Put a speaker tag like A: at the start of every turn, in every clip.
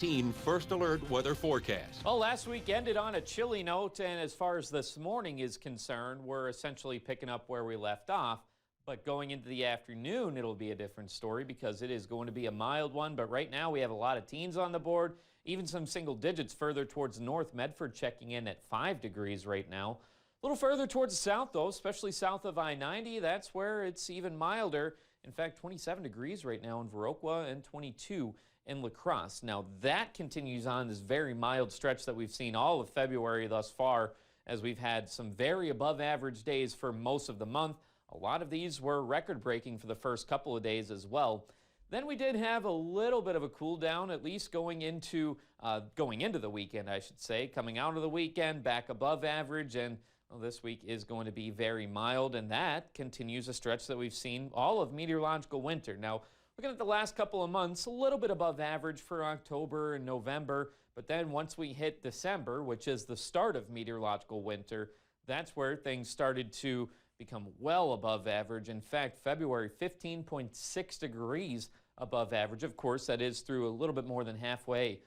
A: First Alert weather forecast.
B: Well, last week ended on a chilly note, and as far as this morning is concerned, we're essentially picking up where we left off. But going into the afternoon, it'll be a different story because it is going to be a mild one. But right now, we have a lot of teens on the board, even some single digits further towards North Medford checking in at 5 degrees right now. A little further towards the south, though, especially south of I-90, that's where it's even milder. In fact, 27 degrees right now in Viroqua and 22 in La Crosse. Now that continues on this very mild stretch that we've seen all of February thus far, as we've had some very above average days for most of the month. A lot of these were record breaking for the first couple of days as well. Then we did have a little bit of a cool down, at least going into the weekend, I should say. Coming out of the weekend, back above average, and well, this week is going to be very mild, and that continues a stretch that we've seen all of meteorological winter. Now, looking at the last couple of months, a little bit above average for October and November, but then once we hit December, which is the start of meteorological winter, that's where things started to become well above average. In fact, February, 15.6 degrees above average. Of course, that is through a little bit more than halfway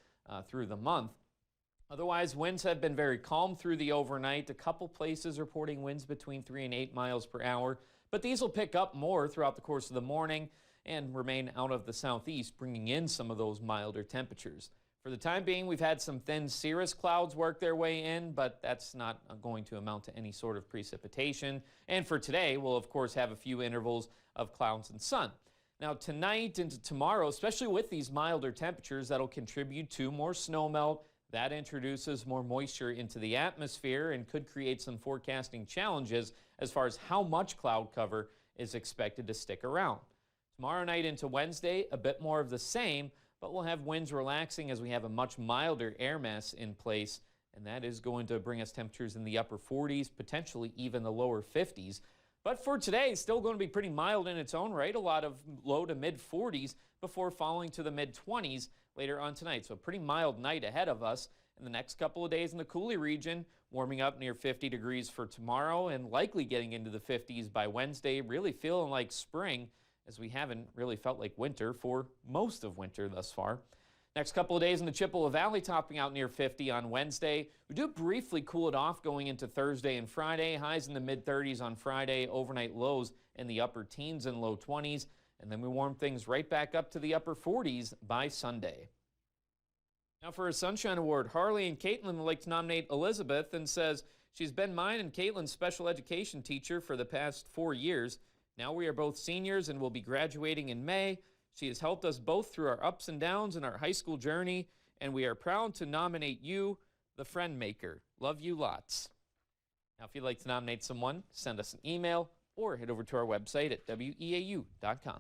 B: through the month. Otherwise, winds have been very calm through the overnight. A couple places reporting winds between 3 and 8 miles per hour, but these will pick up more throughout the course of the morning and remain out of the southeast, bringing in some of those milder temperatures. For the time being, we've had some thin cirrus clouds work their way in, but that's not going to amount to any sort of precipitation. And for today, we'll of course have a few intervals of clouds and sun. Now tonight into tomorrow, especially with these milder temperatures, that'll contribute to more snowmelt. That introduces more moisture into the atmosphere and could create some forecasting challenges as far as how much cloud cover is expected to stick around. Tomorrow night into Wednesday, a bit more of the same, but we'll have winds relaxing as we have a much milder air mass in place, and that is going to bring us temperatures in the upper 40s, potentially even the lower 50s. But for today, still going to be pretty mild in its own right, a lot of low to mid 40s before falling to the mid 20s later on tonight. So a pretty mild night ahead of us. In the next couple of days in the Coulee region, warming up near 50 degrees for tomorrow and likely getting into the 50s by Wednesday, really feeling like spring, as we haven't really felt like winter for most of winter thus far. Next couple of days in the Chippewa Valley, topping out near 50 on Wednesday. We do briefly cool it off going into Thursday and Friday. Highs in the mid-30s on Friday, overnight lows in the upper teens and low 20s. And then we warm things right back up to the upper 40s by Sunday. Now for a Sunshine Award, Harley and Caitlin would like to nominate Elizabeth and says, she's been mine and Caitlin's special education teacher for the past 4 years. Now we are both seniors and will be graduating in May. She has helped us both through our ups and downs in our high school journey, and we are proud to nominate you, the friend maker. Love you lots. Now, if you'd like to nominate someone, send us an email or head over to our website at weau.com.